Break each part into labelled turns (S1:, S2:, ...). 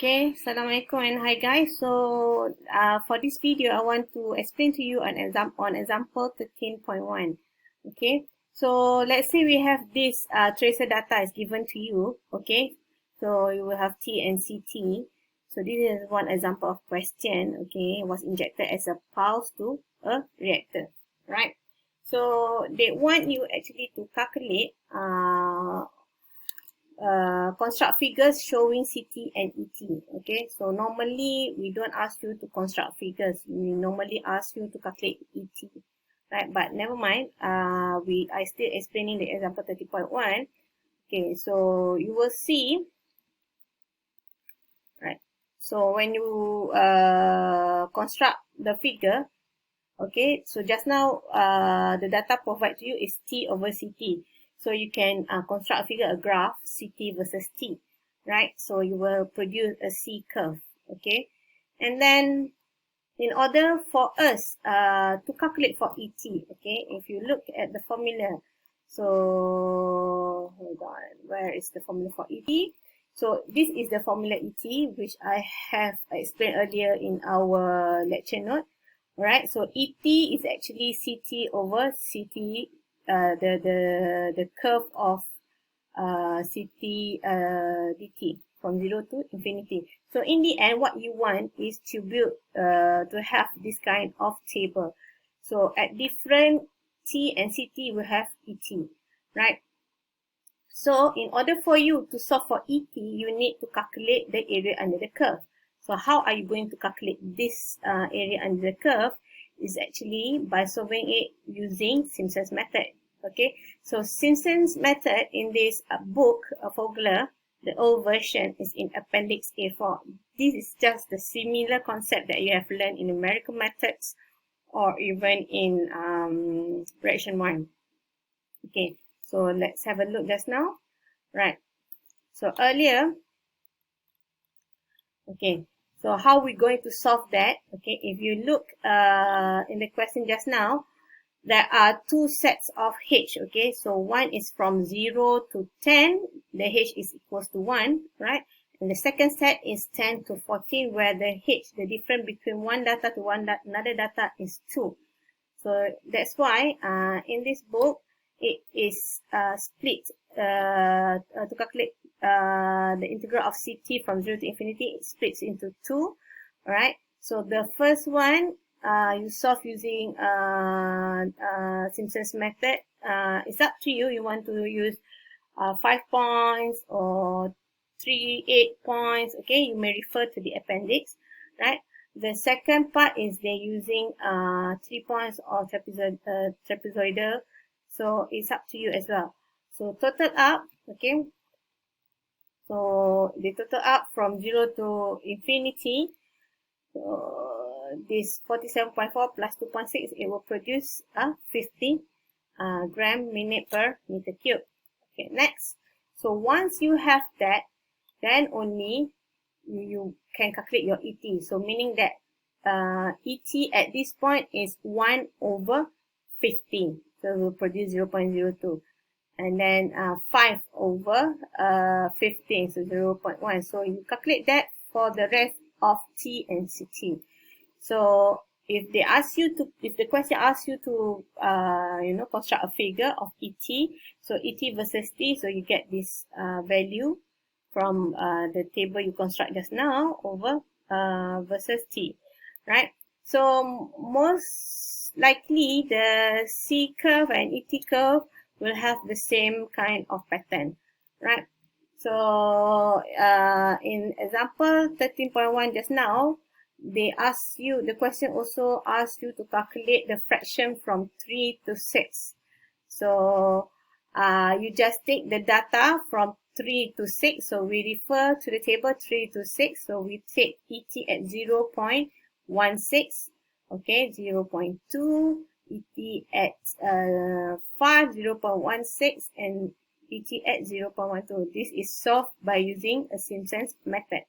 S1: Okay, Assalamualaikum and hi guys. So for this video, I want to explain to you on example 13.1. Okay, so let's say we have this tracer data is given to you. Okay, so you will have T and CT. So this is one example of question. Okay, was injected as a pulse to a reactor, right? So they want you actually to calculate construct figures showing CT and ET. Okay, so normally we don't ask you to construct figures. We normally ask you to calculate ET, right? But never mind. I still explaining the example 30.1. Okay, so you will see, right? So when you construct the figure, okay, so just now the data provided to you is T over CT. So you can construct a figure, a graph, CT versus T, right? So you will produce a C curve, okay? And then in order for us to calculate for ET, okay, if you look at the formula, so hold on, where is the formula for ET? So this is the formula ET, which I have explained earlier in our lecture note. Right, so ET is actually CT over CT, the curve of CT dt from 0 to infinity. So in the end, what you want is to build, to have this kind of table. So at different T and CT, we have ET, right? So in order for you to solve for ET, you need to calculate the area under the curve. So how are you going to calculate this area under the curve? Is actually by solving it using Simpson's method. Okay, so Simpson's method in this book formula, the old version is in Appendix A4. This is just the similar concept that you have learned in numerical methods or even in reaction 1. Okay, so let's have a look just now. Right, so earlier, okay, so how are we going to solve that? Okay, if you look in the question just now, there are two sets of H. Okay, so one is from 0 to 10, the H is equals to 1, right? And the second set is 10 to 14, where the H, the difference between one data to another data is 2. So that's why in this book, it is split to calculate the integral of CT from 0 to infinity. It splits into 2, alright? So the first one, you solve using Simpson's method. It's up to you. You want to use 5 points or 8 points. Okay, you may refer to the appendix, right? The second part is they're using 3 points or trapezoidal. So it's up to you as well. So total up, okay. So the total up from 0 to infinity. So this 47.4 plus 2.6, it will produce 50 gram minute per meter cube. Okay, next. So once you have that, then only you can calculate your ET. So meaning that ET at this point is 1 over 15. So it will produce 0.02. And then 5 over 15, so 0.1. So you calculate that for the rest of T and CT. So if they ask you to, if the question asks you to, construct a figure of ET, so ET versus T, so you get this value from the table you construct just now over versus T, right? So most likely the C curve and ET curve will have the same kind of pattern, right? So in example 13.1 just now, they ask you, the question also asks you to calculate the fraction from 3 to 6. So you just take the data from 3 to 6. So we refer to the table 3 to 6. So we take ET at 0.16, okay, 0.2, ET at 5, 0.16, and ET at 0.12. This is solved by using a Simpson's method,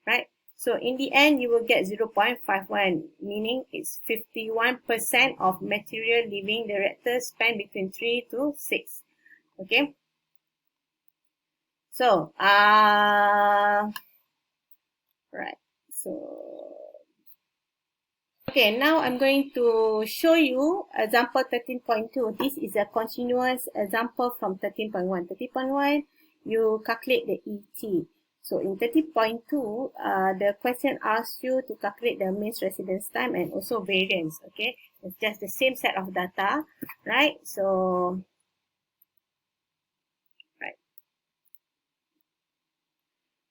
S1: right? So in the end, you will get 0.51, meaning it's 51% of material leaving the reactor span between 3 to 6. Okay. So Right. So, okay, now I'm going to show you example 13.2. This is a continuous example from 13.1. 13.1, you calculate the ET. So in 13.2, the question asks you to calculate the means residence time and also variance. Okay, it's just the same set of data, right? So, right.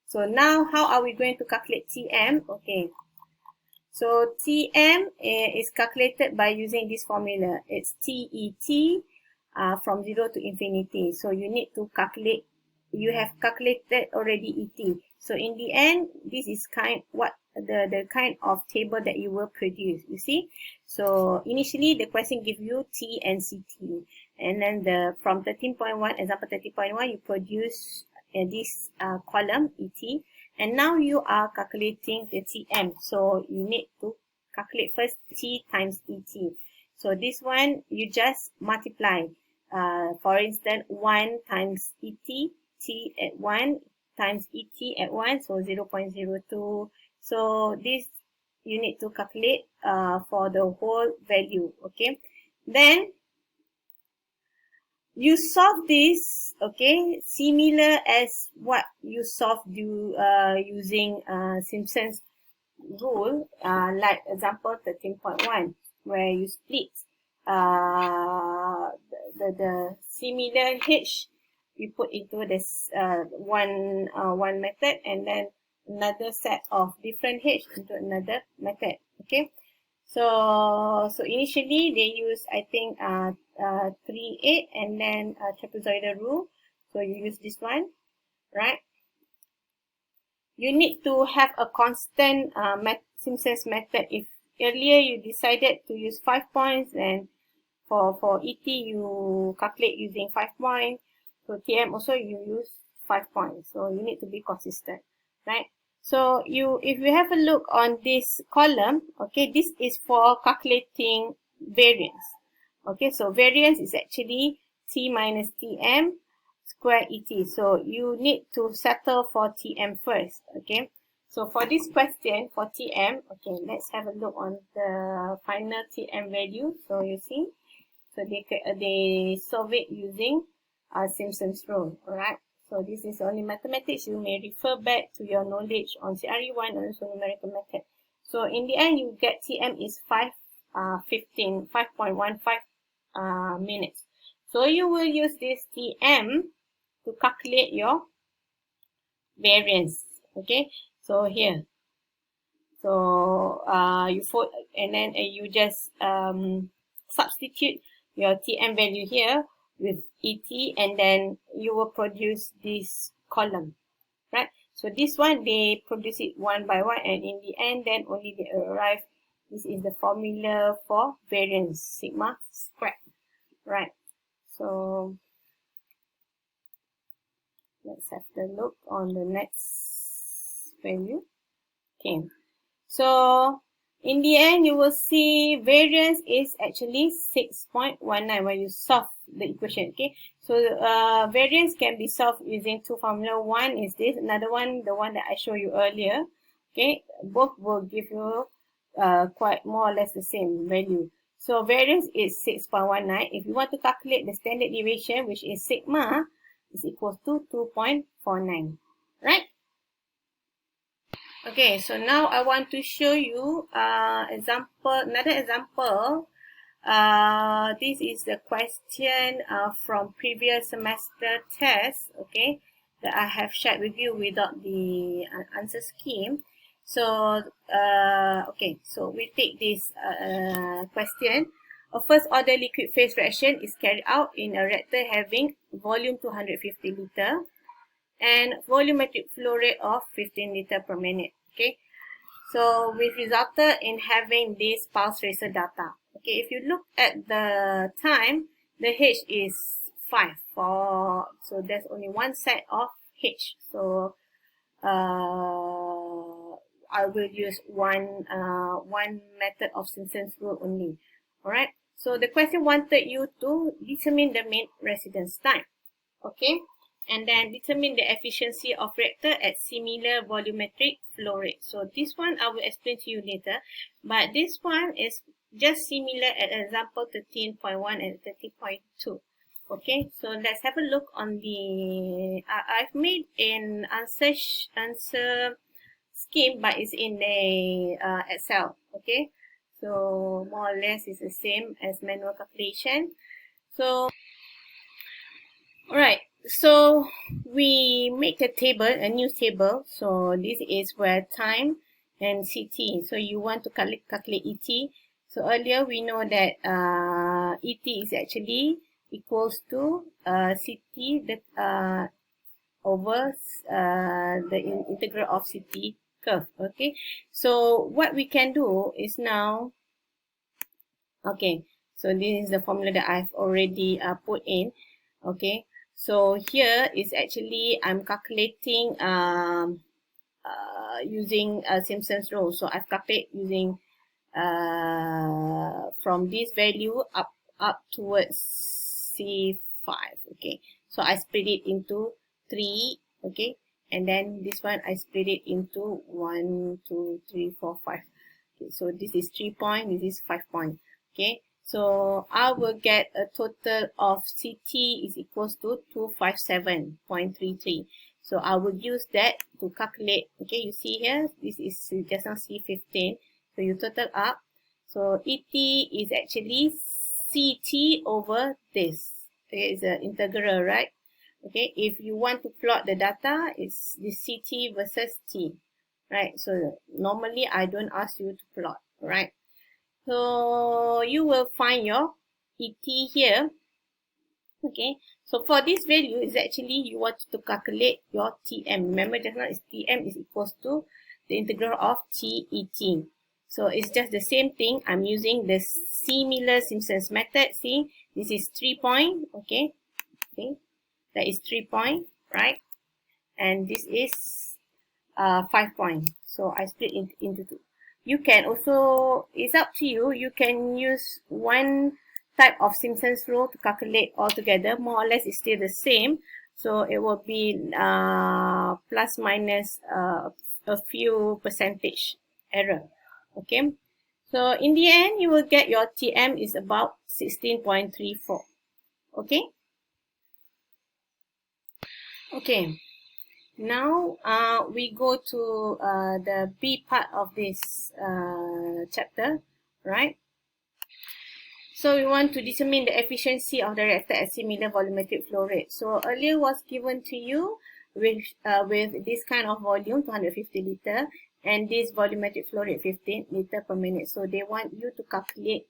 S1: So now, how are we going to calculate TM? Okay, so TM is calculated by using this formula. It's TET from 0 to infinity. So you need to calculate, you have calculated already ET. So in the end, this is the kind of table that you will produce, you see. So initially the question gives you T and CT. And then from 13.1, example 13.1, you produce this column ET. And now you are calculating the TM. So you need to calculate first T times ET. So this one, you just multiply. For instance, 1 times ET, T at 1 times ET at 1, so 0.02. So this you need to calculate for the whole value, okay? Then you solve this, okay, similar as what you solved using Simpson's rule, like example 13.1, where you split the similar H, you put into this one method, and then another set of different H into another method, okay? So initially they use, I think, 3-8 and then trapezoidal rule. So you use this one, right? You need to have a constant Simpson's method. If earlier you decided to use 5 points, then for ET you calculate using 5 points. So TM also you use 5 points. So you need to be consistent, right? So if you have a look on this column, okay, this is for calculating variance. Okay, so variance is actually T minus TM square ET. So you need to settle for TM first, okay? So for this question, for TM, okay, let's have a look on the final TM value. So you see, so they solve it using Simpson's rule, alright? So this is only mathematics. You may refer back to your knowledge on CRE1 and also numerical method. So in the end, you get TM is 5.15 minutes. So you will use this TM to calculate your variance, okay? So here, so you put, and then you just substitute your TM value here with ET, and then you will produce this column, right? So this one, they produce it one by one, and in the end, then only they arrive. This is the formula for variance, sigma squared, right? So let's have a look on the next value. Okay, so in the end, you will see variance is actually 6.19 when you solve the equation, okay? So variance can be solved using two formula. One is this, another one, the one that I showed you earlier, okay? Both will give you quite more or less the same value. So variance is 6.19. If you want to calculate the standard deviation, which is sigma, is equal to 2.49, right? Okay, so now I want to show you another example. This is the question from previous semester test, okay, that I have shared with you without the answer scheme. So, okay, so we take this question. A first order liquid phase reaction is carried out in a reactor having volume 250 liter and volumetric flow rate of 15 liter per minute, okay? So which resulted in having this pulse tracer data. Okay, if you look at the time, the H is 5 so there's only one set of H. So I will use one method of Simpson's rule only. Alright, so the question wanted you to determine the mean residence time. Okay, and then determine the efficiency of reactor at similar volumetric flow rate. So this one I will explain to you later, but this one is just similar at example 13.1 and 13.2. Okay, so let's have a look on the, I've made an answer scheme, but it's in the Excel. Okay, so more or less it's the same as manual calculation. So, alright, so we make a table, a new table. So this is where time and CT. So you want to calculate ET. So earlier we know that ET is actually equals to CT that over the integral of CT curve. Okay, so what we can do is now, okay, so this is the formula that I've already put in. Okay, so here is actually I'm calculating using Simpson's rule. So I've calculated using from this value up towards C5. Okay, so I split it into 3. Okay, and then this one I split it into 1, 2, 3, 4, 5. Okay, so this is 3 point, this is 5 point. Okay, so I will get a total of CT is equals to 257.33. So I will use that to calculate. Okay, you see here, this is just now C15. So you total up. So ET is actually CT over this. Okay, it's an integral, right? Okay, if you want to plot the data, it's the CT versus T, right? So normally I don't ask you to plot, right? So you will find your ET here. Okay, so for this value is actually you want to calculate your TM. Remember just now is TM is equals to the integral of TET. So it's just the same thing. I'm using the similar Simpson's method. See, this is 3 point. Okay, okay, that is 3 point, right? And this is 5 point. So I split it into 2. You can also, it's up to you. You can use one type of Simpson's rule to calculate all together. More or less, it's still the same. So it will be plus minus a few percentage error. Okay, so in the end, you will get your TM is about 16.34. Okay. Okay. Now we go to the B part of this chapter, right? So we want to determine the efficiency of the reactor at similar volumetric flow rate. So earlier was given to you with this kind of volume, 250 liter, and this volumetric flow rate, 15 liter per minute. So they want you to calculate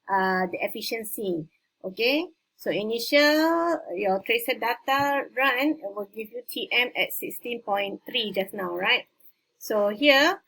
S1: the efficiency. Okay, so initial your tracer data run will give you TM at 16.3 just now, right? So here,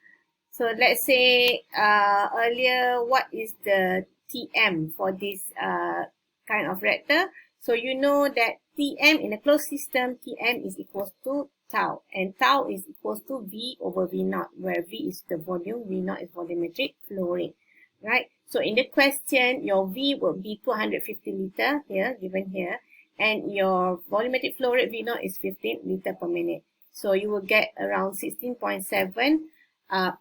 S1: so let's say earlier what is the TM for this kind of reactor. So you know that TM in a closed system, TM is equals to tau, and tau is equals to V over V naught, where V is the volume, V naught is volumetric flow rate, right? So in the question, your V will be 250 liter here, given here, and your volumetric flow rate V naught is 15 liter per minute. So you will get around 16.7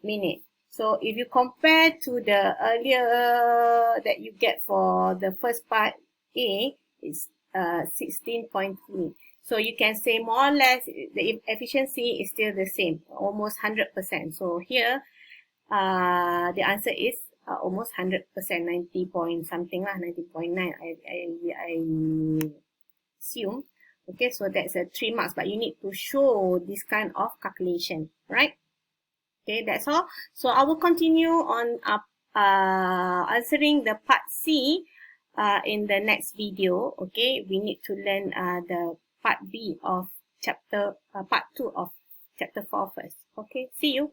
S1: minute. So if you compare to the earlier that you get for the first part A, it's 16.3. So you can say more or less the efficiency is still the same, almost 100%. So here the answer is almost 100%, 90 point something lah, 90.9 I assume. Okay, so that's 3 marks, but you need to show this kind of calculation, right? Okay, that's all. So I will continue on answering the part C in the next video. Okay, we need to learn the part B of chapter part 2 of chapter 4 first. Okay, see you.